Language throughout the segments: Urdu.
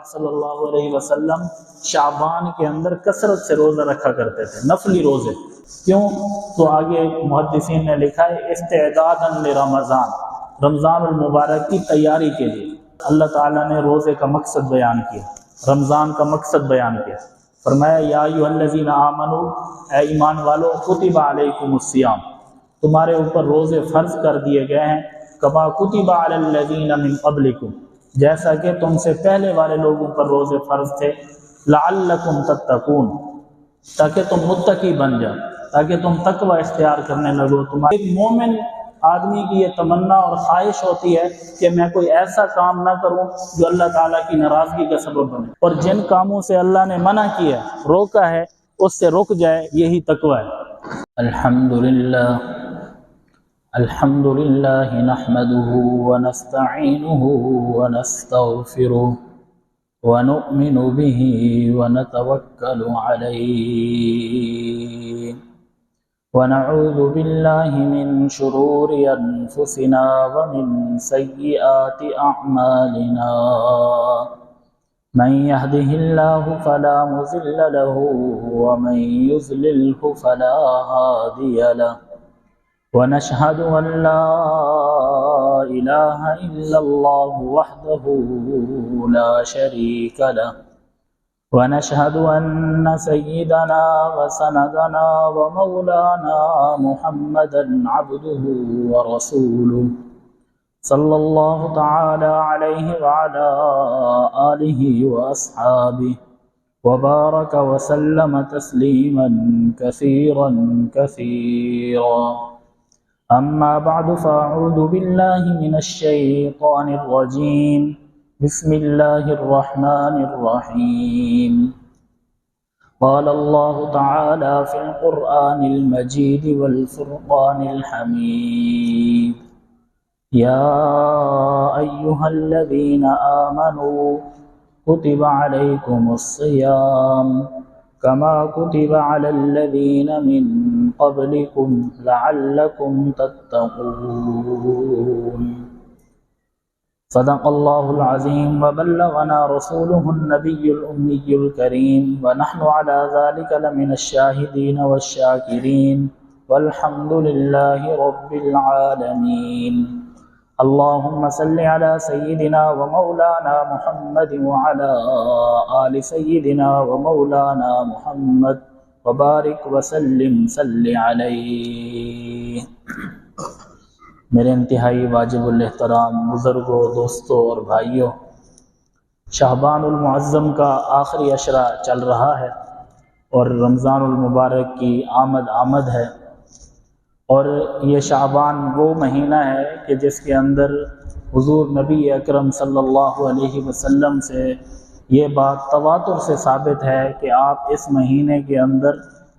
صلی اللہ علیہ وسلم شعبان کے اندر کثرت سے روزہ رکھا کرتے تھے، نفلی روزے۔ کیوں؟ تو آگے محدثین نے لکھا ہے استعدادا لرمضان، رمضان المبارک کی تیاری کے لیے اللہ تعالیٰ نے روزے کا مقصد بیان کیا، رمضان کا مقصد بیان کیا۔ فرمایا یا ایھا الذین آمنوا، اے ایمان والو، کتب علیکم الصیام، تمہارے اوپر روزے فرض کر دیے گئے ہیں، کما کتب علی الذین من قبلکم، جیسا کہ تم سے پہلے والے لوگوں پر روزے فرض تھے، لعلکم تتقون، تاکہ تم متقی بن جاؤ، تاکہ تم تقوی اختیار کرنے لگو۔ تمہارے ایک مومن آدمی کی یہ تمنا اور خواہش ہوتی ہے کہ میں کوئی ایسا کام نہ کروں جو اللہ تعالیٰ کی ناراضگی کا سبب بنے، اور جن کاموں سے اللہ نے منع کیا، روکا ہے، اس سے رک جائے، یہی تقوی ہے۔ الحمد للہ نحمده ونستعینه ونستغفره ونؤمن به ونتوکل علیہ ونعوذ باللہ من شرور انفسنا ومن سیئات اعمالنا، من يهده الله فلا مضل له ومن يضلله فلا هادي له، ونشهد أن لا إله إلا الله وحده لا شريك له، ونشهد أن سيدنا وسندنا ومولانا محمدا عبده ورسوله صلى الله تعالى عليه وعلى آله وأصحابه وبارك وسلم تسليما كثيرا كثيرا، أما بعد فأعوذ بالله من الشيطان الرجيم، بسم الله الرحمن الرحيم، قال الله تعالى في القرآن المجيد والفرقان الحميد، يا أيها الذين آمنوا كتب عليكم الصيام كما كتب على الذين من قبلكم لعلكم تتقون، صدق الله العظيم وبلغنا رسوله النبي الأمي الكريم، ونحن على ذلك لمن الشاهدين والشاكرين، والحمد لله رب العالمين۔ اللهم صل على سيدنا ومولانا محمد وعلى آل سيدنا ومولانا محمد وبارک وسلم صلی علیہ۔ میرے انتہائی واجب الاحترام بزرگوں، دوستوں اور بھائیوں، شعبان المعظم کا آخری عشرہ چل رہا ہے اور رمضان المبارک کی آمد ہے، اور یہ شعبان وہ مہینہ ہے کہ جس کے اندر حضور نبی اکرم صلی اللہ علیہ وسلم سے یہ بات تواتر سے ثابت ہے کہ آپ اس مہینے کے اندر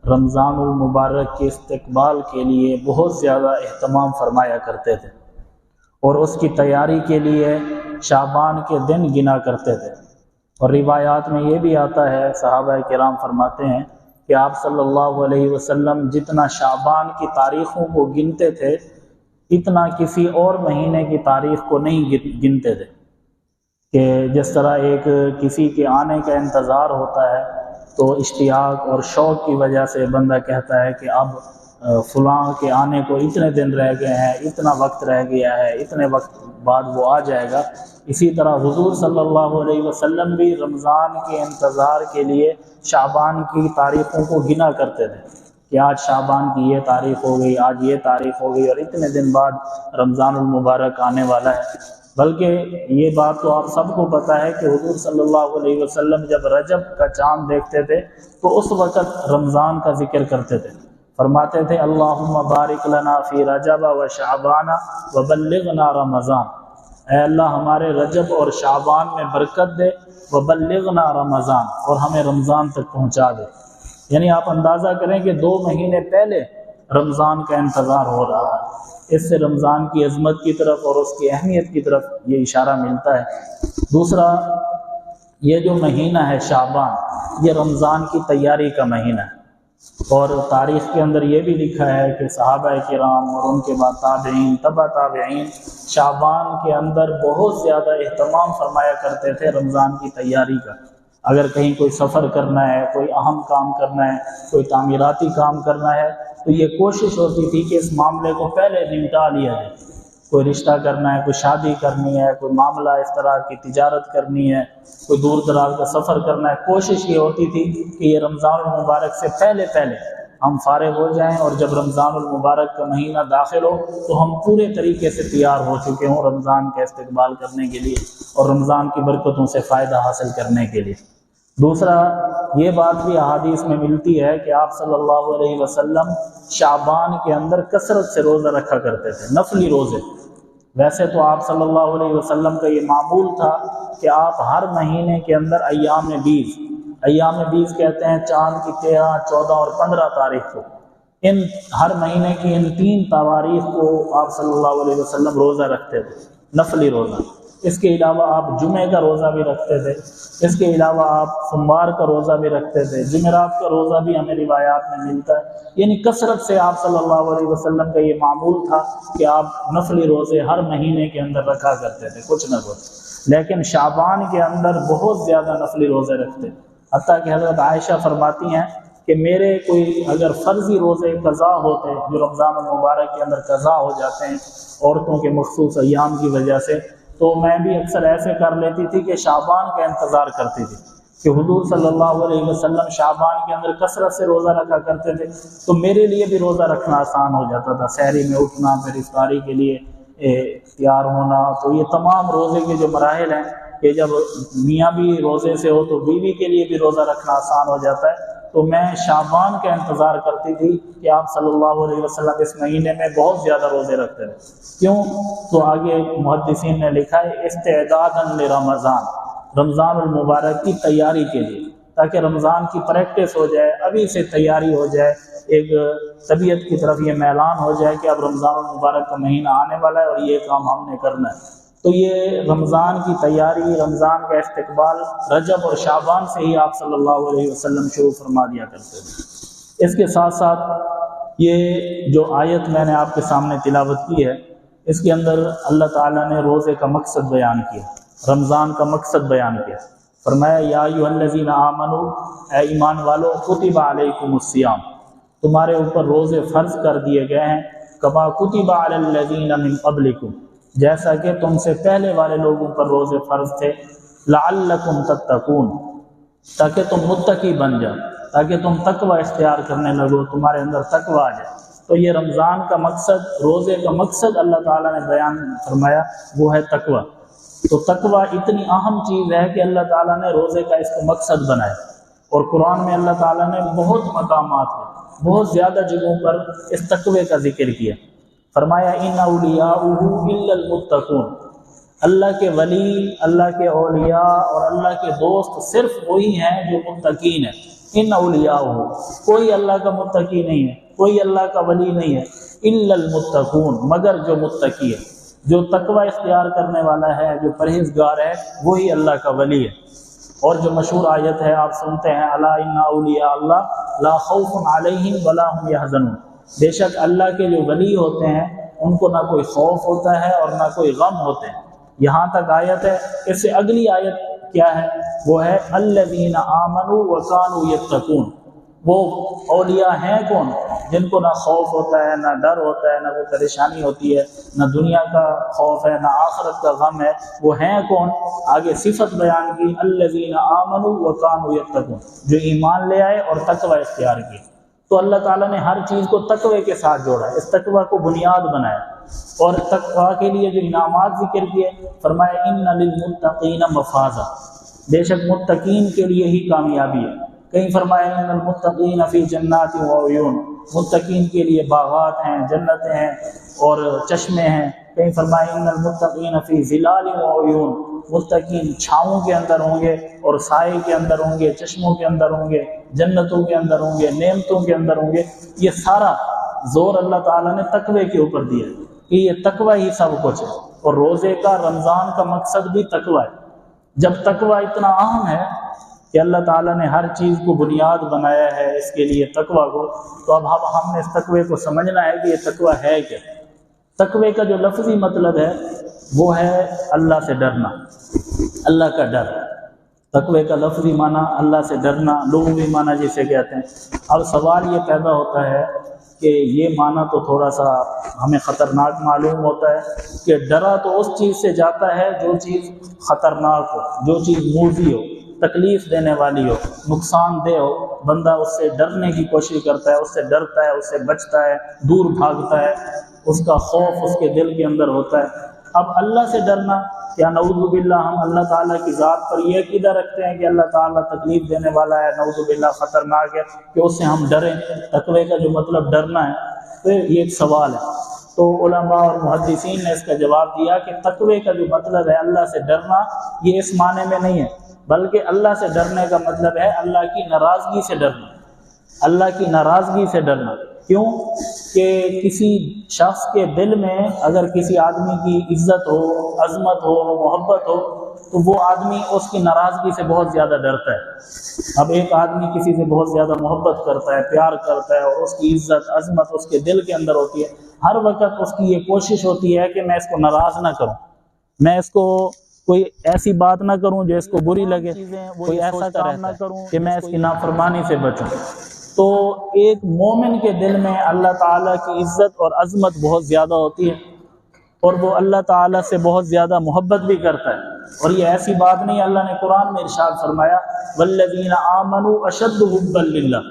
رمضان المبارک کے استقبال کے لیے بہت زیادہ اہتمام فرمایا کرتے تھے، اور اس کی تیاری کے لیے شعبان کے دن گنا کرتے تھے۔ اور روایات میں یہ بھی آتا ہے، صحابہ کرام فرماتے ہیں کہ آپ صلی اللہ علیہ وسلم جتنا شعبان کی تاریخوں کو گنتے تھے، اتنا کسی اور مہینے کی تاریخ کو نہیں گنتے تھے، کہ جس طرح ایک کسی کے آنے کا انتظار ہوتا ہے تو اشتیاق اور شوق کی وجہ سے بندہ کہتا ہے کہ اب فلاں کے آنے کو اتنے دن رہ گئے ہیں، اتنا وقت رہ گیا ہے، اتنے وقت بعد وہ آ جائے گا۔ اسی طرح حضور صلی اللہ علیہ وسلم بھی رمضان کے انتظار کے لیے شعبان کی تاریخوں کو گنا کرتے تھے کہ آج شعبان کی یہ تاریخ ہو گئی، آج یہ تاریخ ہو گئی، اور اتنے دن بعد رمضان المبارک آنے والا ہے۔ بلکہ یہ بات تو آپ سب کو پتہ ہے کہ حضور صلی اللہ علیہ وسلم جب رجب کا چاند دیکھتے تھے تو اس وقت رمضان کا ذکر کرتے تھے، فرماتے تھے اللہم بارک لنا فی رجب و شعبان وبلغنا رمضان، اے اللہ ہمارے رجب اور شعبان میں برکت دے، وبلغنا رمضان، اور ہمیں رمضان تک پہنچا دے۔ یعنی آپ اندازہ کریں کہ 2 مہینے پہلے رمضان کا انتظار ہو رہا ہے۔ اس سے رمضان کی عظمت کی طرف اور اس کی اہمیت کی طرف یہ اشارہ ملتا ہے۔ دوسرا، یہ جو مہینہ ہے شعبان، یہ رمضان کی تیاری کا مہینہ ہے، اور تاریخ کے اندر یہ بھی لکھا ہے کہ صحابہ کرام اور ان کے بعد تابعین، تبع تابعین شعبان کے اندر بہت زیادہ اہتمام فرمایا کرتے تھے رمضان کی تیاری کا۔ اگر کہیں کوئی سفر کرنا ہے، کوئی اہم کام کرنا ہے، کوئی تعمیراتی کام کرنا ہے، تو یہ کوشش ہوتی تھی کہ اس معاملے کو پہلے نمٹا لیا جائے۔ کوئی رشتہ کرنا ہے، کوئی شادی کرنی ہے، کوئی معاملہ اس طرح کی تجارت کرنی ہے، کوئی دور دراز کا سفر کرنا ہے، کوشش یہ ہوتی تھی کہ یہ رمضان المبارک سے پہلے ہم فارغ ہو جائیں، اور جب رمضان المبارک کا مہینہ داخل ہو تو ہم پورے طریقے سے تیار ہو چکے ہوں رمضان کا استقبال کرنے کے لیے اور رمضان کی برکتوں سے فائدہ حاصل کرنے کے لیے۔ دوسرا یہ بات بھی احادیث میں ملتی ہے کہ آپ صلی اللہ علیہ وسلم شعبان کے اندر کثرت سے روزہ رکھا کرتے تھے، نفلی روزے۔ ویسے تو آپ صلی اللہ علیہ وسلم کا یہ معمول تھا کہ آپ ہر مہینے کے اندر ایام 20 کہتے ہیں چاند کی 13، 14 اور 15 تاریخ کو، ان ہر مہینے کی ان 3 تواریخ کو آپ صلی اللہ علیہ وسلم روزہ رکھتے تھے، نفلی روزہ۔ اس کے علاوہ آپ جمعے کا روزہ بھی رکھتے تھے، اس کے علاوہ آپ سوموار کا روزہ بھی رکھتے تھے، جمعرات کا روزہ بھی ہمیں روایات میں ملتا ہے۔ یعنی کثرت سے آپ صلی اللہ علیہ وسلم کا یہ معمول تھا کہ آپ نفلی روزے ہر مہینے کے اندر رکھا کرتے تھے کچھ نہ کچھ، لیکن شعبان کے اندر بہت زیادہ نفلی روزے رکھتے، حتیٰ کہ حضرت عائشہ فرماتی ہیں کہ میرے کوئی اگر فرضی روزے قضا ہوتے جو رمضان المبارک کے اندر قضا ہو جاتے ہیں عورتوں کے مخصوص ایام کی وجہ سے، تو میں بھی اکثر ایسے کر لیتی تھی کہ شعبان کا انتظار کرتی تھی کہ حضور صلی اللہ علیہ وسلم شعبان کے اندر کثرت سے روزہ رکھا کرتے تھے، تو میرے لیے بھی روزہ رکھنا آسان ہو جاتا تھا، سحری میں اٹھنا، پھر افطاری کے لیے تیار ہونا۔ تو یہ تمام روزے کے جو مراحل ہیں کہ جب میاں بھی روزے سے ہو تو بیوی کے لیے بھی روزہ رکھنا آسان ہو جاتا ہے۔ تو میں شعبان کا انتظار کرتی تھی کہ آپ صلی اللہ علیہ وسلم اس مہینے میں بہت زیادہ روزے رکھتے تھے۔ کیوں؟ تو آگے محدثین نے لکھا ہے استعدادا لرمضان، رمضان المبارک کی تیاری کے لیے، تاکہ رمضان کی پریکٹس ہو جائے، ابھی سے تیاری ہو جائے، ایک طبیعت کی طرف یہ میلان ہو جائے کہ اب رمضان المبارک کا مہینہ آنے والا ہے اور یہ کام ہم نے کرنا ہے۔ تو یہ رمضان کی تیاری، رمضان کا استقبال رجب اور شعبان سے ہی آپ صلی اللہ علیہ وسلم شروع فرما دیا کرتے تھے۔ اس کے ساتھ ساتھ یہ جو آیت میں نے آپ کے سامنے تلاوت کی ہے، اس کے اندر اللہ تعالیٰ نے روزے کا مقصد بیان کیا، رمضان کا مقصد بیان کیا۔ فرمایا یا ایھا الذین آمنوا، اے ایمان والو، کتب علیکم الصیام، تمہارے اوپر روزے فرض کر دیے گئے ہیں، کما کتب علی الذین من قبلکم، جیسا کہ تم سے پہلے والے لوگوں پر روزے فرض تھے، لعلکم تتقون، تاکہ تم متقی بن جاؤ، تاکہ تم تقوی اختیار کرنے لگو، تمہارے اندر تقوی آ جائے۔ تو یہ رمضان کا مقصد، روزے کا مقصد اللہ تعالیٰ نے بیان فرمایا، وہ ہے تقوی۔ تو تقوی اتنی اہم چیز ہے کہ اللہ تعالیٰ نے روزے کا اس کو مقصد بنایا، اور قرآن میں اللہ تعالیٰ نے بہت مقامات میں بہت زیادہ جگہوں پر اس تقوی کا ذکر کیا۔ فرمایا ان اولیاءہ الا المتقون، اللہ کے ولی، اللہ کے اولیاء اور اللہ کے دوست صرف وہی ہیں جو متقین ہیں۔ ان اولیاءہ، کوئی اللہ کا متقی نہیں ہے، کوئی اللہ کا ولی نہیں ہے، الا المتقون، مگر جو متقی ہے، جو تقوی اختیار کرنے والا ہے، جو پرہیزگار ہے، وہی اللہ کا ولی ہے۔ اور جو مشہور آیت ہے آپ سنتے ہیں، الا ان اولیاء اللہ لا خوف علیہم ولا هم يحزنون، بے شک اللہ کے جو ولی ہوتے ہیں ان کو نہ کوئی خوف ہوتا ہے اور نہ کوئی غم ہوتے ہیں۔ یہاں تک آیت ہے۔ اس سے اگلی آیت کیا ہے؟ وہ ہے الذین آمنوا وکانوا یتقون، وہ اولیاء ہیں کون؟ جن کو نہ خوف ہوتا ہے، نہ ڈر ہوتا ہے، نہ کوئی پریشانی ہوتی ہے، نہ دنیا کا خوف ہے، نہ آخرت کا غم ہے۔ وہ ہیں کون؟ آگے صفت بیان کی، الذین آمنوا وکانوا یتقون، جو ایمان لے آئے اور تقوی اختیار کی۔ تو اللہ تعالیٰ نے ہر چیز کو تقوی کے ساتھ جوڑا ہے، اس تقوی کو بنیاد بنایا، اور تقوی کے لیے جو انعامات ذکر کیے، فرمایا ان للمتقین مفازا، بے شک متقین کے لیے ہی کامیابی ہے۔ کہیں فرمایا ان المتقین فی جنات وعیون، متقین کے لیے باغات ہیں، جنتیں ہیں اور چشمے ہیں۔ کہیں فرمایا ان المتقین فی ظلال وعیون، متقین چھاؤں کے اندر ہوں گے اور سائے کے اندر ہوں گے، چشموں کے اندر ہوں گے، جنتوں کے اندر ہوں گے، نعمتوں کے اندر ہوں گے۔ یہ سارا زور اللہ تعالیٰ نے تقوی کے اوپر دیا کہ یہ تقوی ہی سب کچھ ہے، اور روزے کا، رمضان کا مقصد بھی تقوی ہے۔ جب تقوی اتنا اہم ہے کہ اللہ تعالیٰ نے ہر چیز کو بنیاد بنایا ہے اس کے لیے تقوی کو، تو اب ہم نے اس تقوی کو سمجھنا ہے کہ یہ تقوی ہے کیا۔ تقوی کا جو لفظی مطلب ہے وہ ہے اللہ سے ڈرنا، اللہ کا ڈر۔ تقوی کا لفظی معنی اللہ سے ڈرنا، لغوی معنی جسے کہتے ہیں۔ اب سوال یہ پیدا ہوتا ہے کہ یہ معنی تو تھوڑا سا ہمیں خطرناک معلوم ہوتا ہے کہ ڈرا تو اس چیز سے جاتا ہے جو چیز خطرناک ہو، جو چیز موذی ہو، تکلیف دینے والی ہو، نقصان دہ ہو، بندہ اس سے ڈرنے کی کوشش کرتا ہے، اس سے ڈرتا ہے، اس سے بچتا ہے، دور بھاگتا ہے، اس کا خوف اس کے دل کے اندر ہوتا ہے۔ اب اللہ سے ڈرنا، کیا نعوذ باللہ ہم اللہ تعالیٰ کی ذات پر یہ عقیدہ رکھتے ہیں کہ اللہ تعالیٰ تکلیف دینے والا ہے، نعوذ باللہ خطرناک ہے، کہ اس سے ہم ڈریں؟ تقوی کا جو مطلب ڈرنا ہے، تو یہ ایک سوال ہے۔ تو علماء اور محدثین نے اس کا جواب دیا کہ تقوی کا جو مطلب ہے اللہ سے ڈرنا، یہ اس معنی میں نہیں ہے، بلکہ اللہ سے ڈرنے کا مطلب ہے اللہ کی ناراضگی سے ڈرنا، اللہ کی ناراضگی سے ڈرنا۔ کیوں کہ کسی شخص کے دل میں اگر کسی آدمی کی عزت ہو، عظمت ہو، محبت ہو، تو وہ آدمی اس کی ناراضگی سے بہت زیادہ ڈرتا ہے۔ اب ایک آدمی کسی سے بہت زیادہ محبت کرتا ہے، پیار کرتا ہے، اور اس کی عزت، عظمت اس کے دل کے اندر ہوتی ہے، ہر وقت اس کی یہ کوشش ہوتی ہے کہ میں اس کو ناراض نہ کروں، میں اس کو کوئی ایسی بات نہ کروں جو اس کو بری لگے، کوئی ایسا کام نہ کروں کہ میں اس کی نافرمانی سے بچوں۔ تو ایک مومن کے دل میں اللہ تعالیٰ کی عزت اور عظمت بہت زیادہ ہوتی ہے، اور وہ اللہ تعالیٰ سے بہت زیادہ محبت بھی کرتا ہے۔ اور یہ ایسی بات نہیں، اللہ نے قرآن میں ارشاد فرمایا والذین آمنوا اشد حبا للہ،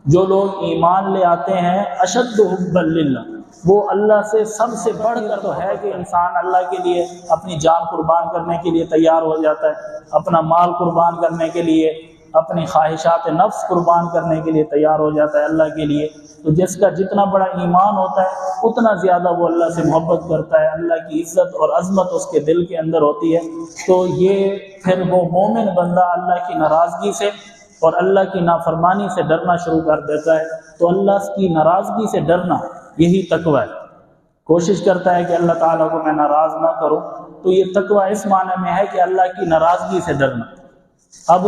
جو لوگ ایمان لے آتے ہیں اشد حبا للہ، وہ اللہ سے سب سے بڑھ کر تو ہے کہ انسان اللہ کے لیے اپنی جان قربان کرنے کے لیے تیار ہو جاتا ہے، اپنا مال قربان کرنے کے لیے، اپنی خواہشات نفس قربان کرنے کے لیے تیار ہو جاتا ہے اللہ کے لیے۔ تو جس کا جتنا بڑا ایمان ہوتا ہے اتنا زیادہ وہ اللہ سے محبت کرتا ہے، اللہ کی عزت اور عظمت اس کے دل کے اندر ہوتی ہے۔ تو یہ پھر وہ مومن بندہ اللہ کی ناراضگی سے اور اللہ کی نافرمانی سے ڈرنا شروع کر دیتا ہے۔ تو اللہ کی ناراضگی سے ڈرنا یہی تقوی ہے، کوشش کرتا ہے کہ اللہ تعالیٰ کو میں ناراض نہ کروں۔ تو یہ تقوی اس معنی میں ہے کہ اللہ کی ناراضگی سے ڈرنا۔ اب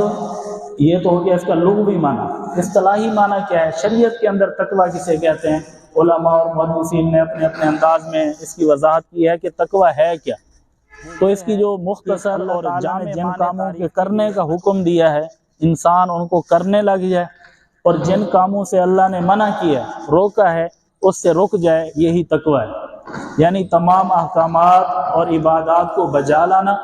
یہ تو ہو گیا اس کا لغوی معنی، اصطلاحی معنی کیا ہے، شریعت کے اندر تقوی کسے کہتے ہیں؟ علماء اور محدثین نے اپنے اپنے انداز میں اس کی وضاحت کی ہے کہ تقوی ہے کیا۔ تو اس کی جو مختصر اور جامع جن کاموں کے کرنے کا حکم دیا ہے انسان ان کو کرنے لگ جائے، اور جن کاموں سے اللہ نے منع کیا، روکا ہے، اس سے رک جائے، یہی تقوی ہے۔ یعنی تمام احکامات اور عبادات کو بجا لانا،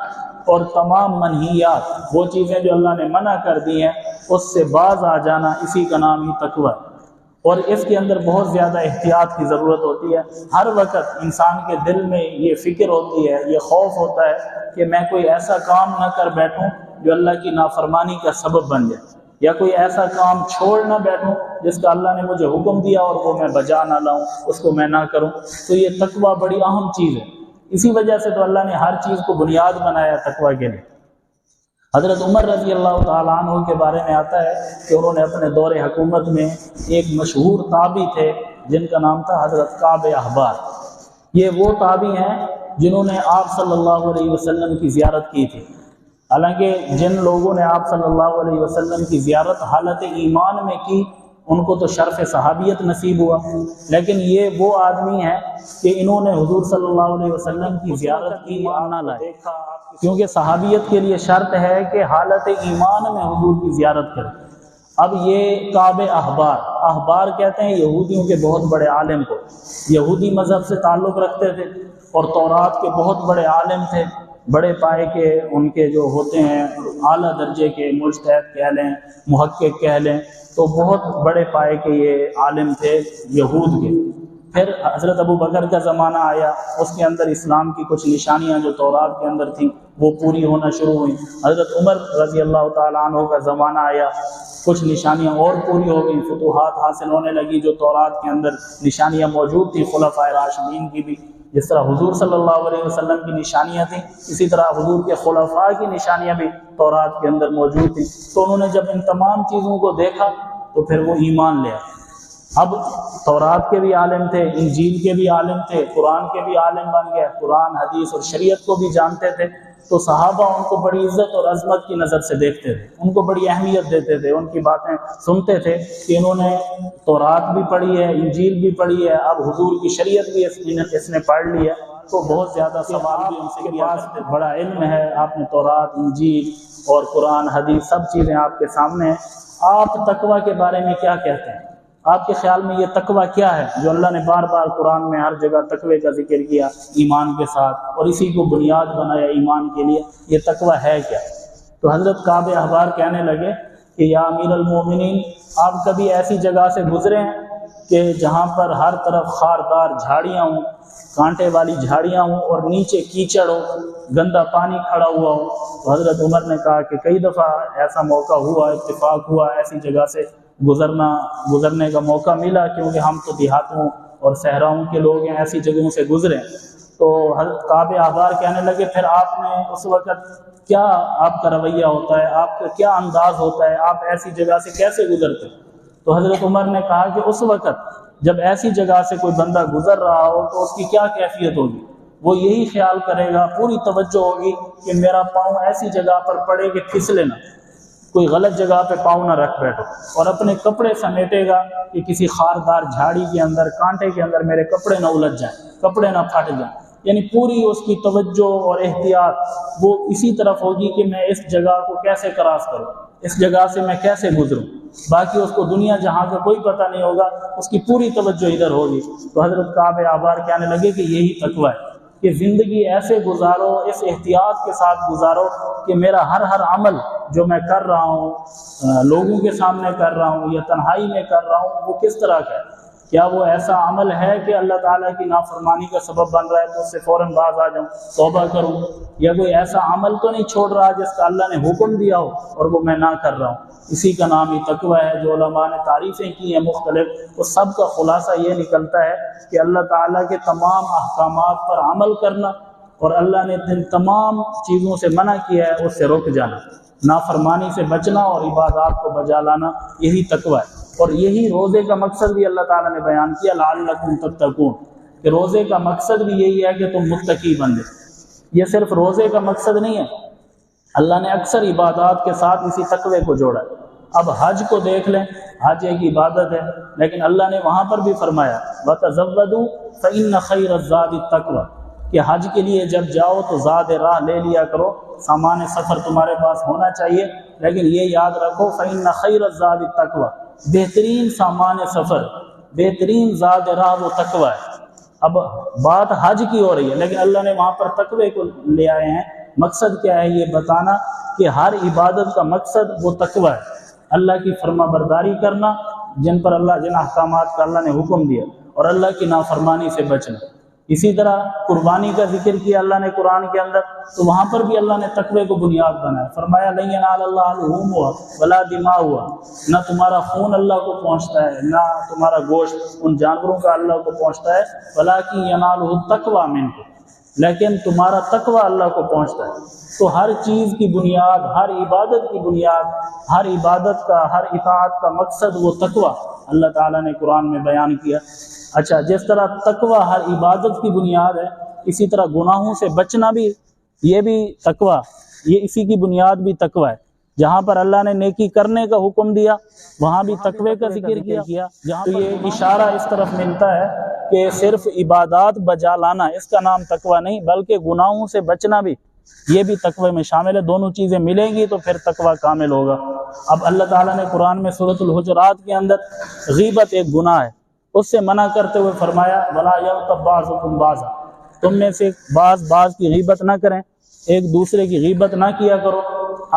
اور تمام منہیات، وہ چیزیں جو اللہ نے منع کر دی ہیں اس سے باز آ جانا، اسی کا نام ہی تقوی ہے۔ اور اس کے اندر بہت زیادہ احتیاط کی ضرورت ہوتی ہے۔ ہر وقت انسان کے دل میں یہ فکر ہوتی ہے، یہ خوف ہوتا ہے کہ میں کوئی ایسا کام نہ کر بیٹھوں جو اللہ کی نافرمانی کا سبب بن جائے، یا کوئی ایسا کام چھوڑ نہ بیٹھوں جس کا اللہ نے مجھے حکم دیا اور وہ میں بجا نہ لاؤں، اس کو میں نہ کروں۔ تو یہ تقوی بڑی اہم چیز ہے، اسی وجہ سے تو اللہ نے ہر چیز کو بنیاد بنایا تقوی کے لیے۔ حضرت عمر رضی اللہ تعالیٰ عنہ کے بارے میں آتا ہے کہ انہوں نے اپنے دور حکومت میں ایک مشہور تابعی تھے جن کا نام تھا حضرت کعب احبار۔ یہ وہ تابعی ہیں جنہوں نے آپ صلی اللہ علیہ وسلم کی زیارت کی تھی۔ حالانکہ جن لوگوں نے آپ صلی اللہ علیہ وسلم کی زیارت حالت ایمان میں کی ان کو تو شرف صحابیت نصیب ہوا، لیکن یہ وہ آدمی ہیں کہ انہوں نے حضور صلی اللہ علیہ وسلم کی زیارت کی، ایمان نہ لائے، کیونکہ صحابیت کے لیے شرط ہے کہ حالت ایمان میں حضور کی زیارت کرے۔ اب یہ کعب احبار، احبار کہتے ہیں یہودیوں کے بہت بڑے عالم کو، یہودی مذہب سے تعلق رکھتے تھے اور تورات کے بہت بڑے عالم تھے، بڑے پائے کے ان کے جو ہوتے ہیں اعلیٰ درجے کے مجتہد کہہ لیں، محقق کہہ لیں، تو بہت بڑے پائے کے یہ عالم تھے یہود کے۔ پھر حضرت ابو بکر کا زمانہ آیا، اس کے اندر اسلام کی کچھ نشانیاں جو تورات کے اندر تھیں وہ پوری ہونا شروع ہوئیں۔ حضرت عمر رضی اللہ تعالیٰ عنہ کا زمانہ آیا، کچھ نشانیاں اور پوری ہو گئیں، فتوحات حاصل ہونے لگی جو تورات کے اندر نشانیاں موجود تھیں خلفائے راشدین کی بھی، جس طرح حضور صلی اللہ علیہ وسلم کی نشانیاں تھیں اسی طرح حضور کے خلفاء کی نشانیاں بھی تورات کے اندر موجود تھیں۔ تو انہوں نے جب ان تمام چیزوں کو دیکھا تو پھر وہ ایمان لے آئے۔ اب تورات کے بھی عالم تھے، انجیل کے بھی عالم تھے، قرآن کے بھی عالم بن گئے، قرآن، حدیث اور شریعت کو بھی جانتے تھے، تو صحابہ ان کو بڑی عزت اور عظمت کی نظر سے دیکھتے تھے، ان کو بڑی اہمیت دیتے تھے، ان کی باتیں سنتے تھے کہ انہوں نے تورات بھی پڑھی ہے، انجیل بھی پڑھی ہے، اب حضور کی شریعت بھی اس نے پڑھ لی ہے، تو بہت زیادہ سوال بھی ان سے کیا کرتے تھے۔ بڑا علم ہے، آپ نے تورات، انجیل اور قرآن، حدیث سب چیزیں آپ کے سامنے ہیں، آپ تقویٰ کے بارے میں کیا کہتے ہیں؟ آپ کے خیال میں یہ تقویٰ کیا ہے جو اللہ نے بار بار قرآن میں ہر جگہ تقوی کا ذکر کیا ایمان کے ساتھ، اور اسی کو بنیاد بنایا ایمان کے لیے؟ یہ تقویٰ ہے کیا؟ تو حضرت کعب احبار کہنے لگے کہ یا امیر المومنین، آپ کبھی ایسی جگہ سے گزرے ہیں کہ جہاں پر ہر طرف خاردار جھاڑیاں ہوں، کانٹے والی جھاڑیاں ہوں، اور نیچے کیچڑ ہو، گندا پانی کھڑا ہوا ہو؟ تو حضرت عمر نے کہا کہ کئی دفعہ ایسا موقع ہوا، اتفاق ہوا، ایسی جگہ سے گزرنے کا موقع ملا، کیونکہ ہم تو دیہاتوں اور صحراؤں کے لوگ ہیں، ایسی جگہوں سے گزرے۔ تو حضرت کعب احبار کہنے لگے پھر آپ نے اس وقت کیا آپ کا رویہ ہوتا ہے، آپ کا کیا انداز ہوتا ہے، آپ ایسی جگہ سے کیسے گزرتے؟ تو حضرت عمر نے کہا کہ اس وقت جب ایسی جگہ سے کوئی بندہ گزر رہا ہو تو اس کی کیا کیفیت ہوگی؟ وہ یہی خیال کرے گا، پوری توجہ ہوگی کہ میرا پاؤں ایسی جگہ پر پڑے کہ پھسلے نہ، کوئی غلط جگہ پہ پاؤں نہ رکھ بیٹھو، اور اپنے کپڑے سمیٹے گا کہ کسی خاردار جھاڑی کے اندر، کانٹے کے اندر میرے کپڑے نہ الجھ جائیں، کپڑے نہ پھٹ جائیں۔ یعنی پوری اس کی توجہ اور احتیاط وہ اسی طرف ہوگی کہ میں اس جگہ کو کیسے کراس کروں، اس جگہ سے میں کیسے گزروں، باقی اس کو دنیا جہاں کا کوئی پتہ نہیں ہوگا، اس کی پوری توجہ ادھر ہوگی۔ تو حضرت کعب احبار کہنے لگے کہ یہی تقویٰ ہے کہ زندگی ایسے گزارو، اس احتیاط کے ساتھ گزارو کہ میرا ہر عمل جو میں کر رہا ہوں، لوگوں کے سامنے کر رہا ہوں یا تنہائی میں کر رہا ہوں، وہ کس طرح کا ہے؟ کیا وہ ایسا عمل ہے کہ اللہ تعالیٰ کی نافرمانی کا سبب بن رہا ہے تو اس سے فوراً باز آ جاؤں، توبہ کروں؟ یا کوئی ایسا عمل تو نہیں چھوڑ رہا جس کا اللہ نے حکم دیا ہو اور وہ میں نہ کر رہا ہوں؟ اسی کا نام ہی تقویٰ ہے۔ جو علماء نے تعریفیں کی ہیں مختلف، اس سب کا خلاصہ یہ نکلتا ہے کہ اللہ تعالیٰ کے تمام احکامات پر عمل کرنا، اور اللہ نے جن تمام چیزوں سے منع کیا ہے اس سے رک جانا، نافرمانی سے بچنا اور عبادات کو بجا لانا، یہی تقویٰ ہے۔ اور یہی روزے کا مقصد بھی اللہ تعالیٰ نے بیان کیا، لعلکم تتقون، کہ روزے کا مقصد بھی یہی ہے کہ تم متقی بن جائے۔ یہ صرف روزے کا مقصد نہیں ہے، اللہ نے اکثر عبادات کے ساتھ اسی تقوی کو جوڑا ہے۔ اب حج کو دیکھ لیں، حج ایک عبادت ہے، لیکن اللہ نے وہاں پر بھی فرمایا وَتَزَوَّدُوا فَإِنَّ خَيْرَ الزَّادِ التَّقْوَىٰ، کہ حج کے لیے جب جاؤ تو زاد راہ لے لیا کرو، سامان سفر تمہارے پاس ہونا چاہیے، لیکن یہ یاد رکھو فَإِنَّ خَيْرَ الزَّادِ التَّقْوَىٰ، بہترین سامان سفر، بہترین زاد راہ وہ تقویٰ ہے۔ اب بات حج کی ہو رہی ہے، لیکن اللہ نے وہاں پر تقوی کو لے آئے ہیں۔ مقصد کیا ہے؟ یہ بتانا کہ ہر عبادت کا مقصد وہ تقویٰ ہے، اللہ کی فرما برداری کرنا، جن احکامات کا اللہ نے حکم دیا، اور اللہ کی نافرمانی سے بچنا۔ اسی طرح قربانی کا ذکر کیا اللہ نے قرآن کے اندر، تو وہاں پر بھی اللہ نے تقوی کو بنیاد بنایا، فرمایا لن ینال اللہ لحومها ولا دماؤها، نہ تمہارا خون اللہ کو پہنچتا ہے، نہ تمہارا گوشت ان جانوروں کا اللہ کو پہنچتا ہے، ولکن ینالہ التقوی منکم، لیکن تمہارا تقوی اللہ کو پہنچتا ہے۔ تو ہر چیز کی بنیاد، ہر عبادت کی بنیاد، ہر عبادت کا، ہر اطاعت کا مقصد وہ تقوی اللہ تعالیٰ نے قرآن میں بیان کیا۔ اچھا، جس طرح تقوی ہر عبادت کی بنیاد ہے، اسی طرح گناہوں سے بچنا بھی، یہ بھی تقوی، یہ اسی کی بنیاد بھی تقوی ہے۔ جہاں پر اللہ نے نیکی کرنے کا حکم دیا وہاں بھی تقوی کا ذکر کیا۔ جہاں تو یہ اشارہ اس طرف ملتا ہے کہ صرف عبادات بجا لانا اس کا نام تقوی نہیں، بلکہ گناہوں سے بچنا بھی، یہ بھی تقوی میں شامل ہے۔ دونوں چیزیں ملیں گی تو پھر تقوی کامل ہوگا۔ اب اللہ تعالیٰ نے قرآن میں سورۃ الحجرات کے اندر غیبت ایک گناہ ہے، اس سے منع کرتے ہوئے فرمایا وَلَا يَغْتَبْ بَعْضُكُمْ بَعْضًا، تم میں سے بعض کی غیبت نہ کریں، ایک دوسرے کی غیبت نہ کیا کرو۔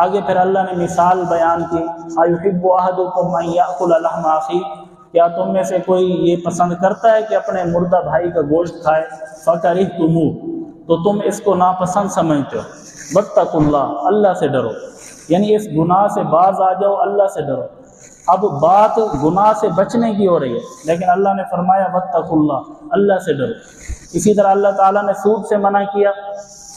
آگے پھر اللہ نے مثال بیان کی، أَيُحِبُّ أَحَدُكُمْ أَن يَأْكُلَ لَحْمَ أَخِيهِ، کیا تم میں سے کوئی یہ پسند کرتا ہے کہ اپنے مردہ بھائی کا گوشت کھائے؟ فَكَرِهْتُمُوهُ، تو تم اس کو ناپسند سمجھتے ہو۔ وَاتَّقُوا اللَّهَ، اللہ سے ڈرو، یعنی اس گناہ سے باز آ جاؤ، اللہ سے ڈرو۔ اب بات گناہ سے بچنے کی ہو رہی ہے، لیکن اللہ نے فرمایا وَاتَّقُوا اللَّهَ، اللہ سے ڈرو۔ اسی طرح اللہ تعالیٰ نے سود سے منع کیا۔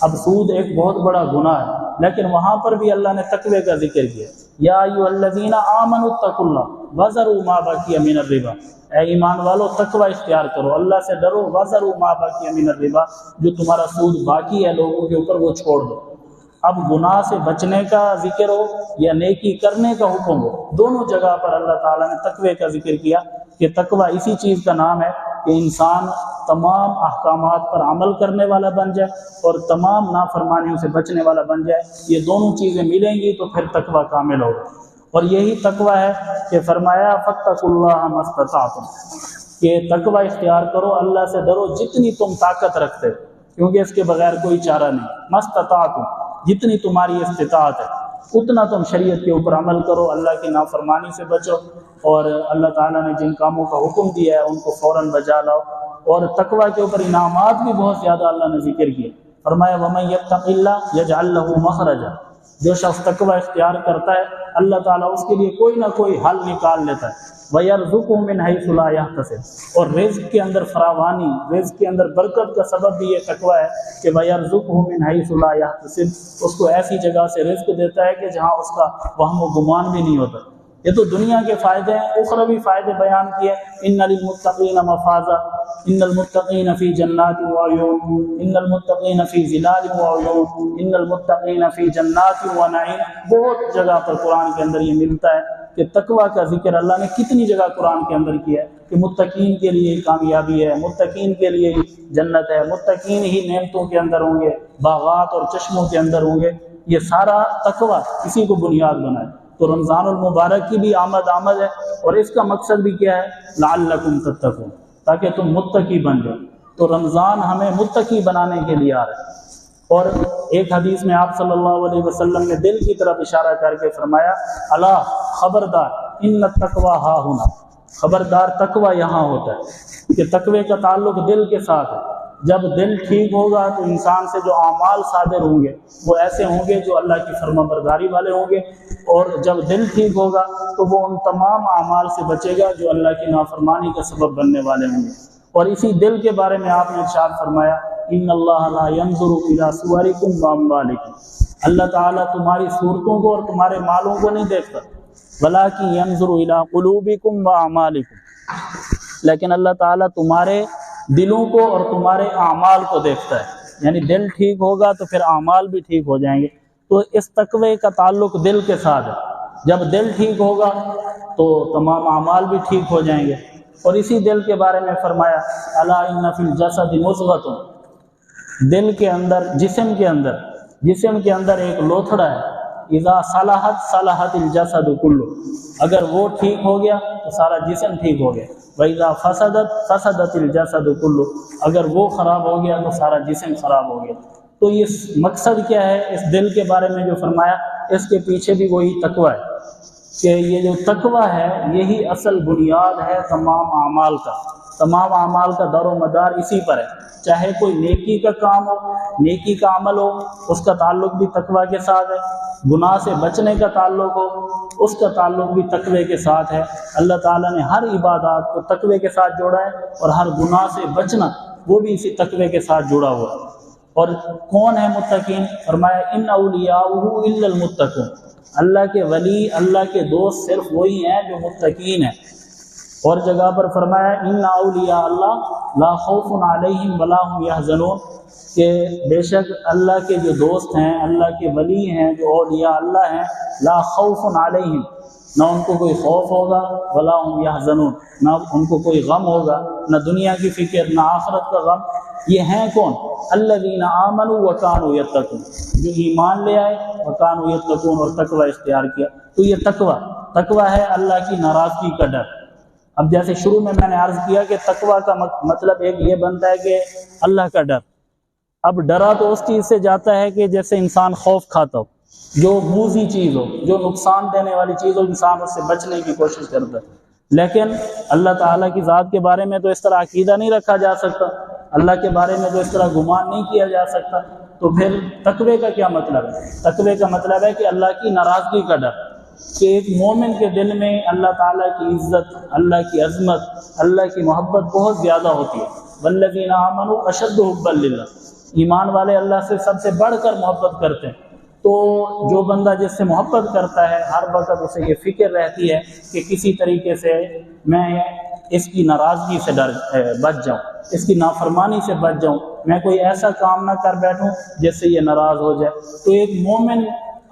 اب سود ایک بہت بڑا گناہ ہے، لیکن وہاں پر بھی اللہ نے تقوی کا ذکر کیا، یا ایھا الذین آمنوا اتقوا اللہ وذروا ما بقی من الربا، اے ایمان والو تقوی اختیار کرو، اللہ سے ڈرو، وذروا ما بقی من الربا، جو تمہارا سود باقی ہے لوگوں کے اوپر وہ چھوڑ دو۔ اب گناہ سے بچنے کا ذکر ہو یا نیکی کرنے کا حکم ہو، دونوں جگہ پر اللہ تعالیٰ نے تقوی کا ذکر کیا کہ تقوی اسی چیز کا نام ہے کہ انسان تمام احکامات پر عمل کرنے والا بن جائے اور تمام نافرمانیوں سے بچنے والا بن جائے۔ یہ دونوں چیزیں ملیں گی تو پھر تقوی کامل ہوگا، اور یہی تقوی ہے کہ فرمایا فاتقوا اللہ ما استطعتم، کہ تقوی اختیار کرو، اللہ سے ڈرو جتنی تم طاقت رکھتے ہو، کیونکہ اس کے بغیر کوئی چارہ نہیں۔ ما استطعتم، جتنی تمہاری استطاعت ہے اتنا تم شریعت کے اوپر عمل کرو، اللہ کی نافرمانی سے بچو، اور اللہ تعالیٰ نے جن کاموں کا حکم دیا ہے ان کو فوراً بجا لاؤ۔ اور تقوی کے اوپر انعامات بھی بہت زیادہ اللہ نے ذکر کیے، فرمایا وَمَن يَتَّقِ اللَّهَ يَجْعَل لَّهُ مَخْرَجًا، جو شخص تقوی اختیار کرتا ہے اللہ تعالیٰ اس کے لیے کوئی نہ کوئی حل نکال لیتا ہے۔ وَيَرْزُقْهُ مِنْ حَيْثُ لَا يَحْتَسِبُ، اور رزق کے اندر فراوانی، رزق کے اندر برکت کا سبب بھی یہ تقوی ہے کہ وَيَرْزُقْهُ مِنْ حَيْثُ لَا يَحْتَسِبُ، اس کو ایسی جگہ سے رزق دیتا ہے کہ جہاں اس کا وہم و گمان بھی نہیں ہوتا۔ یہ تو دنیا کے فائدے ہیں، اخروی فائدے بیان کیے۔ ان للمتقین مفازا، ان المتقین فی جنات وعیون، ان المتقین فی ظلال وعیون، ان المتقین فی جنات ونعیم، بہت جگہ پر قرآن کے اندر یہ ملتا ہے کہ تقوی کا ذکر اللہ نے کتنی جگہ قرآن کے اندر کیا ہے کہ متقین کے لیے کامیابی ہے، متقین کے لیے جنت ہے، متقین ہی نعمتوں کے اندر ہوں گے، باغات اور چشموں کے اندر ہوں گے۔ یہ سارا تقوی اسی کو بنیاد بنا ہے۔ تو رمضان المبارک کی بھی آمد ہے، اور اس کا مقصد بھی کیا ہے؟ لعلکم تتقون، تاکہ تم متقی بن جاؤ۔ تو رمضان ہمیں متقی بنانے کے لیے آ رہا ہے۔ اور ایک حدیث میں آپ صلی اللہ علیہ وسلم نے دل کی طرف اشارہ کر کے فرمایا الا خبردار ان التقوی ہا ہونا، خبردار تقوی یہاں ہوتا ہے، کہ تقوی کا تعلق دل کے ساتھ ہے۔ جب دل ٹھیک ہوگا تو انسان سے جو اعمال صادر ہوں گے وہ ایسے ہوں گے جو اللہ کی فرما برداری والے ہوں گے، اور جب دل ٹھیک ہوگا تو وہ ان تمام اعمال سے بچے گا جو اللہ کی نافرمانی کا سبب بننے والے ہوں گے۔ اور اسی دل کے بارے میں آپ نے ارشاد فرمایا ان اللہ لا ينظر الى صورکم واموالکم، اللہ تعالیٰ تمہاری صورتوں کو اور تمہارے مالوں کو نہیں دیکھتا، ولکن ينظر الى قلوبکم واعمالکم، لیکن اللہ تعالیٰ تمہارے دلوں کو اور تمہارے اعمال کو دیکھتا ہے، یعنی دل ٹھیک ہوگا تو پھر اعمال بھی ٹھیک ہو جائیں گے۔ تو اس تقوی کا تعلق دل کے ساتھ ہے، جب دل ٹھیک ہوگا تو تمام اعمال بھی ٹھیک ہو جائیں گے۔ اور اسی دل کے بارے میں فرمایا الا ان فی الجسد مضغۃ، دل کے اندر، جسم کے اندر ایک لوتھڑا ہے، اذا صلحت صلحت الجسد کلہ، اگر وہ ٹھیک ہو گیا تو سارا جسم ٹھیک ہو گیا، وَإِذَا فَسَدَتْ فَسَدَتِ الْجَسَدُ كُلُّهُ، اگر وہ خراب ہو گیا تو سارا جسم خراب ہو گیا۔ تو یہ مقصد کیا ہے اس دل کے بارے میں جو فرمایا، اس کے پیچھے بھی وہی تقوی ہے کہ یہ جو تقوی ہے یہی اصل بنیاد ہے تمام اعمال کا، تمام اعمال کا دار و مدار اسی پر ہے۔ چاہے کوئی نیکی کا کام ہو، نیکی کا عمل ہو، اس کا تعلق بھی تقوی کے ساتھ ہے، گناہ سے بچنے کا تعلق ہو، اس کا تعلق بھی تقوی کے ساتھ ہے۔ اللہ تعالیٰ نے ہر عبادات کو تقوی کے ساتھ جوڑا ہے، اور ہر گناہ سے بچنا وہ بھی اسی تقوی کے ساتھ جڑا ہوا ہے۔ اور کون ہے متقین؟ فرمایا ان اولیاءہ الا المتقون، اللہ کے ولی، اللہ کے دوست صرف وہی ہیں جو متقین ہیں۔ اور جگہ پر فرمایا ان اولیاء اللہ لا خوف علیہم ولا هم یحزنون، کہ بے شک اللہ کے جو دوست ہیں، اللہ کے ولی ہیں، جو اولیاء اللہ ہیں، لا خوف علیہم، نہ ان کو کوئی خوف ہوگا، ولا هم یحزنون، نہ ان کو کوئی غم ہوگا، نہ دنیا کی فکر، نہ آخرت کا غم۔ یہ ہیں کون؟ الذین آمنوا وکانوا یتقون، جو ایمان لے آئے وکانوا یتقون، اور تقوی اختیار کیا۔ تو یہ تقوی ہے اللہ کی ناراضگی کا ڈر۔ اب جیسے شروع میں نے عرض کیا کہ تقوی کا مطلب ایک یہ بنتا ہے کہ اللہ کا ڈر۔ اب ڈرا تو اس چیز سے جاتا ہے کہ جیسے انسان خوف کھاتا ہو، جو موذی چیز ہو، جو نقصان دینے والی چیز ہو، انسان اس سے بچنے کی کوشش کرتا ہے۔ لیکن اللہ تعالیٰ کی ذات کے بارے میں تو اس طرح عقیدہ نہیں رکھا جا سکتا، اللہ کے بارے میں تو اس طرح گمان نہیں کیا جا سکتا۔ تو پھر تقوی کا کیا مطلب ہے؟ تقوی کا مطلب ہے کہ اللہ کی ناراضگی کا ڈر، کہ ایک مومن کے دل میں اللہ تعالیٰ کی عزت، اللہ کی عظمت، اللہ کی محبت بہت زیادہ ہوتی ہے۔ والذین آمنوا اشد حبا للہ، ایمان والے اللہ سے سب سے بڑھ کر محبت کرتے ہیں۔ تو جو بندہ جس سے محبت کرتا ہے ہر وقت اسے یہ فکر رہتی ہے کہ کسی طریقے سے میں اس کی ناراضگی سے بچ جاؤں، اس کی نافرمانی سے بچ جاؤں، میں کوئی ایسا کام نہ کر بیٹھوں جس سے یہ ناراض ہو جائے۔ تو ایک مومن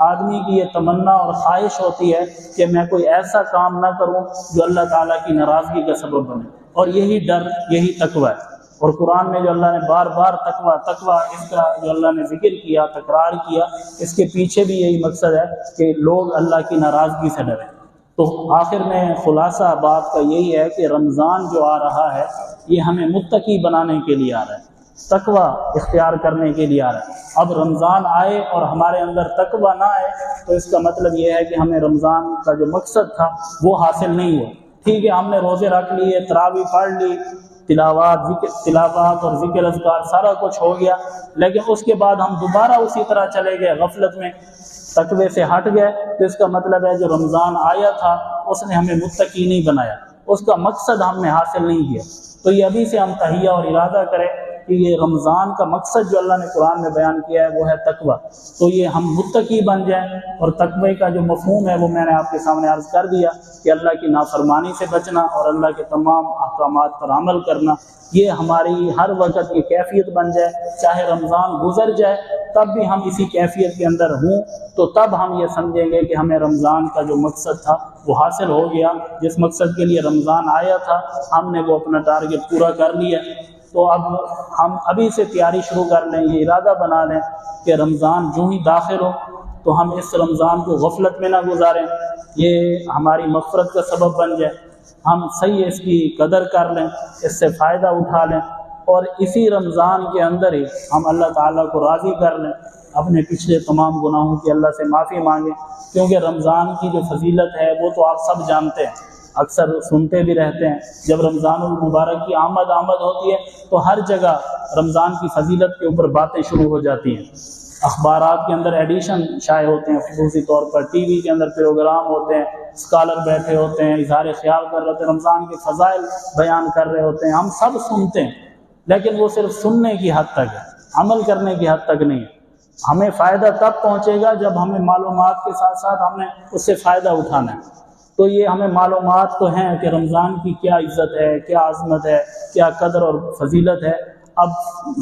آدمی کی یہ تمنا اور خواہش ہوتی ہے کہ میں کوئی ایسا کام نہ کروں جو اللہ تعالیٰ کی ناراضگی کا سبب بنے، اور یہی ڈر، یہی تقوی ہے۔ اور قرآن میں جو اللہ نے بار بار تقوی اس کا جو اللہ نے ذکر کیا، تکرار کیا، اس کے پیچھے بھی یہی مقصد ہے کہ لوگ اللہ کی ناراضگی سے ڈریں۔ تو آخر میں خلاصہ بات کا یہی ہے کہ رمضان جو آ رہا ہے یہ ہمیں متقی بنانے کے لیے آ رہا ہے، تقوی اختیار کرنے کے لیے آ رہا ہے۔ اب رمضان آئے اور ہمارے اندر تقوی نہ آئے تو اس کا مطلب یہ ہے کہ ہمیں رمضان کا جو مقصد تھا وہ حاصل نہیں ہوا۔ ٹھیک ہے، ہم نے روزے رکھ لیے، تراویح پڑھ لی، تلاوات اور ذکر اذکار سارا کچھ ہو گیا، لیکن اس کے بعد ہم دوبارہ اسی طرح چلے گئے، غفلت میں، تقوی سے ہٹ گئے، تو اس کا مطلب ہے جو رمضان آیا تھا اس نے ہمیں متقی نہیں بنایا، اس کا مقصد ہم نے حاصل نہیں کیا۔ تو یہ ابھی سے ہم تہیہ اور ارادہ کریں کہ یہ رمضان کا مقصد جو اللہ نے قرآن میں بیان کیا ہے وہ ہے تقوی، تو یہ ہم متقی بن جائیں۔ اور تقوی کا جو مفہوم ہے وہ میں نے آپ کے سامنے عرض کر دیا کہ اللہ کی نافرمانی سے بچنا اور اللہ کے تمام احکامات پر عمل کرنا، یہ ہماری ہر وقت کی کیفیت بن جائے، چاہے رمضان گزر جائے تب بھی ہم اسی کیفیت کے اندر ہوں، تو تب ہم یہ سمجھیں گے کہ ہمیں رمضان کا جو مقصد تھا وہ حاصل ہو گیا، جس مقصد کے لیے رمضان آیا تھا ہم نے وہ اپنا ٹارگٹ پورا کر لیا۔ تو اب ہم ابھی سے تیاری شروع کر لیں، یہ ارادہ بنا لیں کہ رمضان جو ہی داخل ہو تو ہم اس رمضان کو غفلت میں نہ گزاریں، یہ ہماری مغفرت کا سبب بن جائے، ہم صحیح اس کی قدر کر لیں، اس سے فائدہ اٹھا لیں، اور اسی رمضان کے اندر ہی ہم اللہ تعالیٰ کو راضی کر لیں، اپنے پچھلے تمام گناہوں کی اللہ سے معافی مانگیں، کیونکہ رمضان کی جو فضیلت ہے وہ تو آپ سب جانتے ہیں، اکثر سنتے بھی رہتے ہیں۔ جب رمضان المبارک کی آمد ہوتی ہے تو ہر جگہ رمضان کی فضیلت کے اوپر باتیں شروع ہو جاتی ہیں، اخبارات کے اندر ایڈیشن شائع ہوتے ہیں، خصوصی طور پر ٹی وی کے اندر پروگرام ہوتے ہیں، اسکالر بیٹھے ہوتے ہیں، اظہار خیال کر رہے ہوتے ہیں، رمضان کے فضائل بیان کر رہے ہوتے ہیں، ہم سب سنتے ہیں، لیکن وہ صرف سننے کی حد تک ہے، عمل کرنے کی حد تک نہیں ہے۔ ہمیں فائدہ تب پہنچے گا جب ہمیں معلومات کے ساتھ ساتھ ہمیں اس سے فائدہ اٹھانا ہے۔ تو یہ ہمیں معلومات تو ہیں کہ رمضان کی کیا عزت ہے، کیا عظمت ہے، کیا قدر اور فضیلت ہے، اب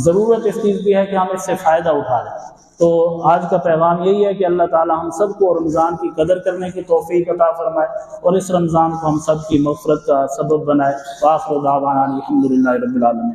ضرورت اس چیز کی ہے کہ ہم اس سے فائدہ اٹھا لیں۔ تو آج کا پیغام یہی ہے کہ اللہ تعالی ہم سب کو رمضان کی قدر کرنے کی توفیق عطا فرمائے، اور اس رمضان کو ہم سب کی مغفرت کا سبب بنائے۔ وآخر دعوانا الحمدللہ رب العالمین۔